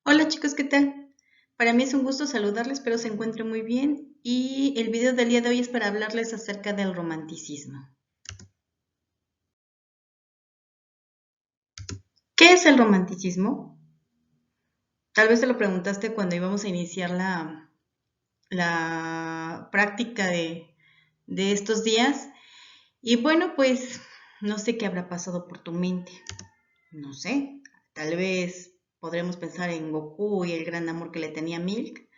Hola chicos, ¿qué tal? Para mí es un gusto saludarles, espero se encuentren muy bien y el video del día de hoy es para hablarles acerca del romanticismo. ¿Qué es el romanticismo? Tal vez te lo preguntaste cuando íbamos a iniciar la práctica de estos días y bueno, pues no sé qué habrá pasado por tu mente, no sé, tal vez podremos pensar en Goku y el gran amor que le tenía a Milk.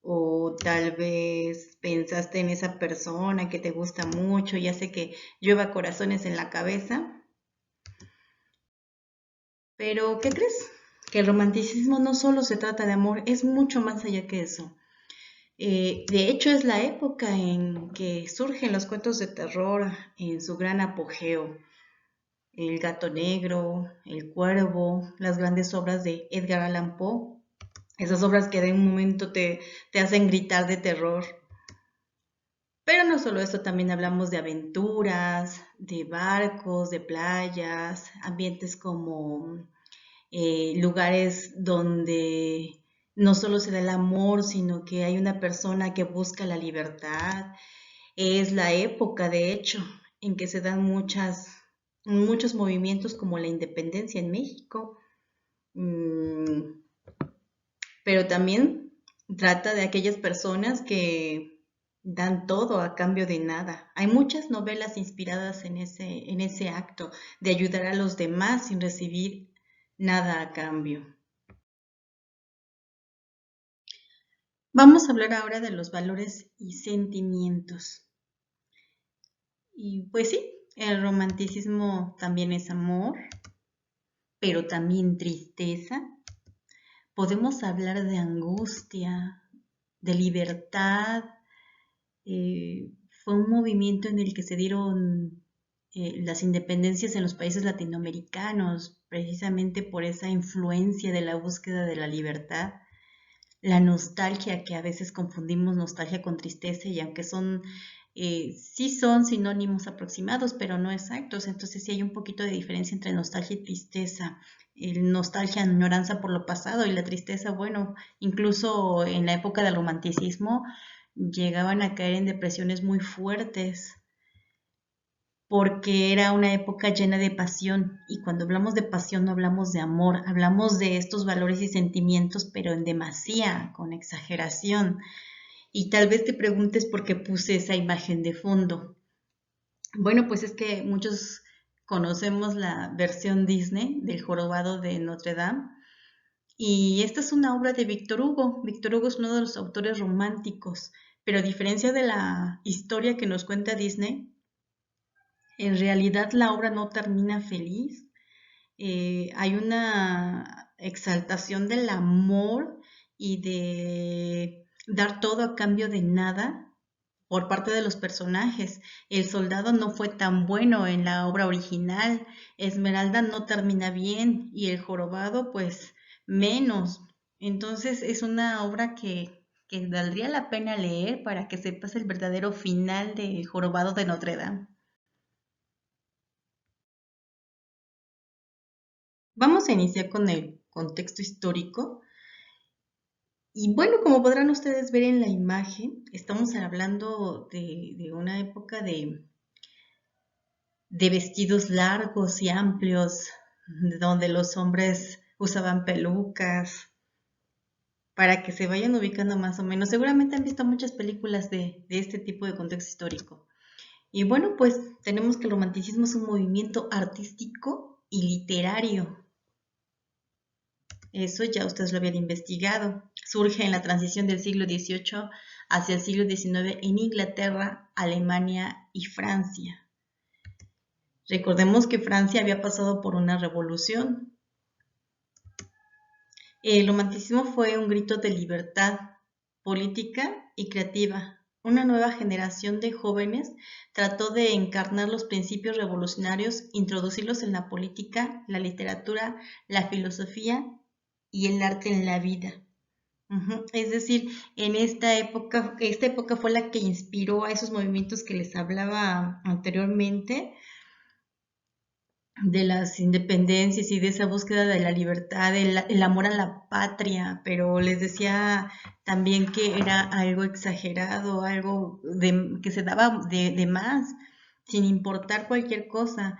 O tal vez pensaste en esa persona que te gusta mucho y hace que llueva corazones en la cabeza. Pero, ¿qué crees? Que el romanticismo no solo se trata de amor, es mucho más allá que eso. De hecho, es la época en que surgen los cuentos de terror en su gran apogeo. El gato negro, el cuervo, las grandes obras de Edgar Allan Poe. Esas obras que de un momento te hacen gritar de terror. Pero no solo eso, también hablamos de aventuras, de barcos, de playas, ambientes como lugares donde no solo se da el amor, sino que hay una persona que busca la libertad. Es la época, de hecho, en que se dan muchos movimientos como la independencia en México. Mm, pero también trata de aquellas personas que dan todo a cambio de nada. Hay muchas novelas inspiradas en ese acto de ayudar a los demás sin recibir nada a cambio. Vamos a hablar ahora de los valores y sentimientos. Y pues sí, el romanticismo también es amor, pero también tristeza. Podemos hablar de angustia, de libertad. Fue un movimiento en el que se dieron las independencias en los países latinoamericanos, precisamente por esa influencia de la búsqueda de la libertad, la nostalgia, que a veces confundimos nostalgia con tristeza, y aunque sí son sinónimos aproximados, pero no exactos, entonces sí hay un poquito de diferencia entre nostalgia y tristeza. El nostalgia, añoranza por lo pasado, y la tristeza, bueno, incluso en la época del romanticismo llegaban a caer en depresiones muy fuertes porque era una época llena de pasión, y cuando hablamos de pasión no hablamos de amor, hablamos de estos valores y sentimientos, pero en demasía, con exageración. Y tal vez te preguntes por qué puse esa imagen de fondo. Bueno, pues es que muchos conocemos la versión Disney del Jorobado de Notre Dame, y esta es una obra de Víctor Hugo. Víctor Hugo es uno de los autores románticos, pero a diferencia de la historia que nos cuenta Disney, en realidad la obra no termina feliz. Hay una exaltación del amor y de dar todo a cambio de nada por parte de los personajes. El soldado no fue tan bueno en la obra original, Esmeralda no termina bien y el jorobado pues menos. Entonces es una obra que valdría la pena leer para que sepas el verdadero final de Jorobado de Notre Dame. Vamos a iniciar con el contexto histórico. Y bueno, como podrán ustedes ver en la imagen, estamos hablando de una época de vestidos largos y amplios, donde los hombres usaban pelucas, para que se vayan ubicando más o menos. Seguramente han visto muchas películas de este tipo de contexto histórico. Y bueno, pues tenemos que el romanticismo es un movimiento artístico y literario. Eso ya ustedes lo habían investigado. Surge en la transición del siglo XVIII hacia el siglo XIX en Inglaterra, Alemania y Francia. Recordemos que Francia había pasado por una revolución. El romanticismo fue un grito de libertad política y creativa. Una nueva generación de jóvenes trató de encarnar los principios revolucionarios, introducirlos en la política, la literatura, la filosofía y el arte en la vida. Ujú. Es decir, en esta época fue la que inspiró a esos movimientos que les hablaba anteriormente, de las independencias y de esa búsqueda de la libertad, el amor a la patria, pero les decía también que era algo exagerado, algo que se daba de más, sin importar cualquier cosa.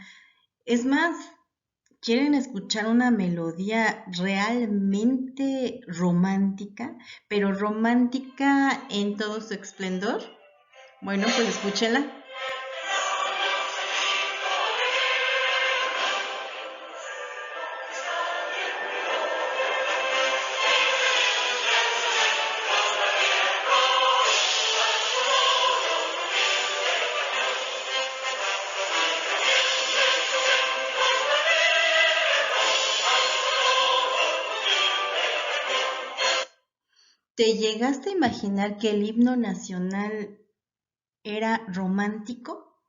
Es más, ¿quieren escuchar una melodía realmente romántica, pero romántica en todo su esplendor? Bueno, pues escúchenla. ¿Te llegaste a imaginar que el himno nacional era romántico?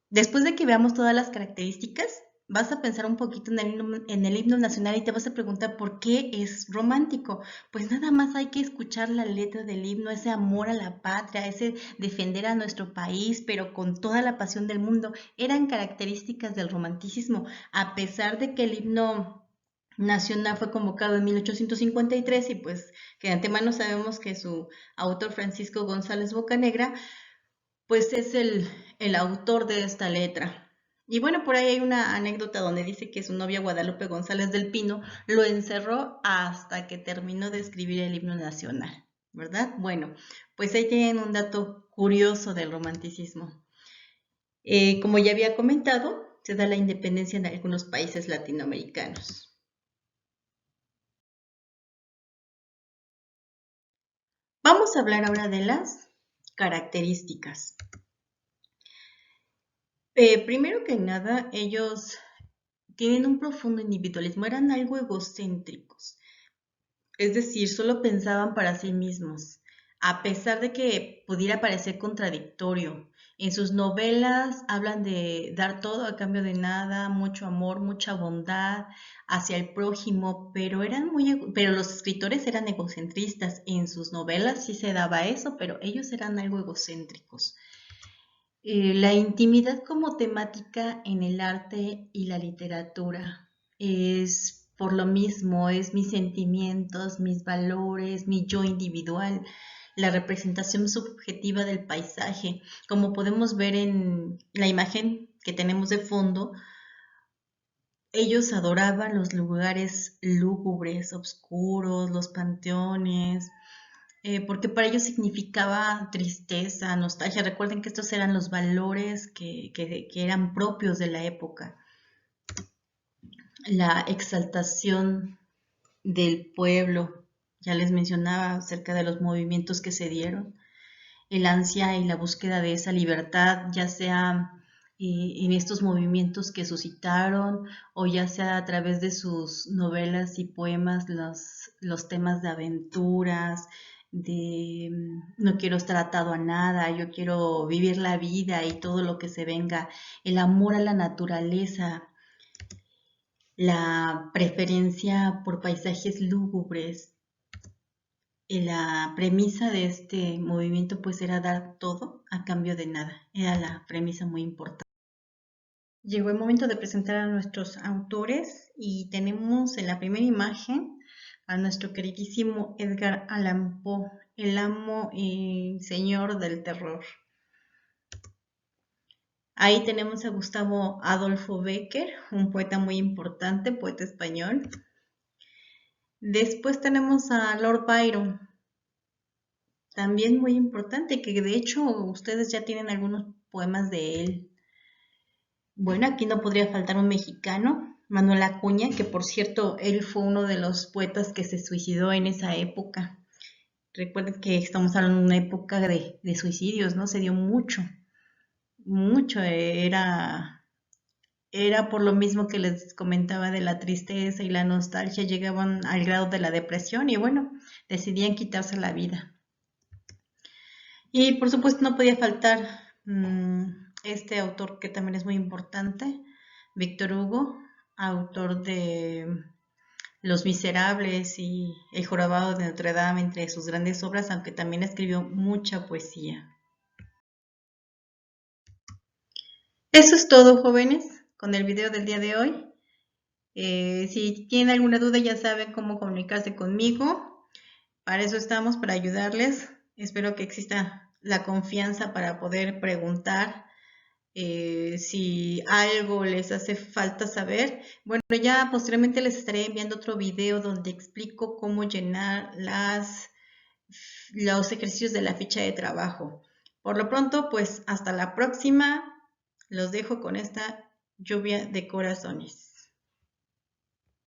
Después de que veamos todas las características, vas a pensar un poquito en el himno nacional y te vas a preguntar por qué es romántico. Pues nada más hay que escuchar la letra del himno, ese amor a la patria, ese defender a nuestro país, pero con toda la pasión del mundo. Eran características del romanticismo, a pesar de que el himno nacional fue convocado en 1853 y pues que de antemano sabemos que su autor Francisco González Bocanegra pues es el autor de esta letra. Y bueno, por ahí hay una anécdota donde dice que su novia Guadalupe González del Pino lo encerró hasta que terminó de escribir el himno nacional, ¿verdad? Bueno, pues ahí tienen un dato curioso del romanticismo. Como ya había comentado, se da la independencia en algunos países latinoamericanos. Vamos a hablar ahora de las características. Primero que nada, ellos tienen un profundo individualismo, eran algo egocéntricos, es decir, solo pensaban para sí mismos, a pesar de que pudiera parecer contradictorio. En sus novelas hablan de dar todo a cambio de nada, mucho amor, mucha bondad hacia el prójimo, pero pero los escritores eran egocentristas. En sus novelas sí se daba eso, pero ellos eran algo egocéntricos. La intimidad como temática en el arte y la literatura es por lo mismo, es mis sentimientos, mis valores, mi yo individual, la representación subjetiva del paisaje. Como podemos ver en la imagen que tenemos de fondo, ellos adoraban los lugares lúgubres, oscuros, los panteones, porque para ellos significaba tristeza, nostalgia. Recuerden que estos eran los valores que eran propios de la época. La exaltación del pueblo, ya les mencionaba acerca de los movimientos que se dieron, el ansia y la búsqueda de esa libertad, ya sea en estos movimientos que suscitaron o ya sea a través de sus novelas y poemas, los temas de aventuras, de no quiero estar atado a nada, yo quiero vivir la vida y todo lo que se venga, el amor a la naturaleza, la preferencia por paisajes lúgubres. La premisa de este movimiento pues era dar todo a cambio de nada, era la premisa muy importante. Llegó el momento de presentar a nuestros autores y tenemos en la primera imagen a nuestro queridísimo Edgar Allan Poe, el amo y señor del terror. Ahí tenemos a Gustavo Adolfo Bécquer, un poeta muy importante, poeta español. Después tenemos a Lord Byron, también muy importante, que de hecho ustedes ya tienen algunos poemas de él. Bueno, aquí no podría faltar un mexicano, Manuel Acuña, que por cierto, él fue uno de los poetas que se suicidó en esa época. Recuerden que estamos hablando de una época de suicidios, ¿no? Se dio mucho, mucho. Era por lo mismo que les comentaba de la tristeza y la nostalgia, llegaban al grado de la depresión y bueno, decidían quitarse la vida. Y por supuesto no podía faltar este autor que también es muy importante, Víctor Hugo, autor de Los Miserables y El Jorobado de Notre Dame, entre sus grandes obras, aunque también escribió mucha poesía. Eso es todo, jóvenes. con el video del día de hoy. Si tienen alguna duda ya saben cómo comunicarse conmigo. Para eso estamos, para ayudarles. Espero que exista la confianza para poder preguntar si algo les hace falta saber. Bueno, ya posteriormente les estaré enviando otro video donde explico cómo llenar los ejercicios de la ficha de trabajo. Por lo pronto, pues hasta la próxima. Los dejo con esta lluvia de corazones.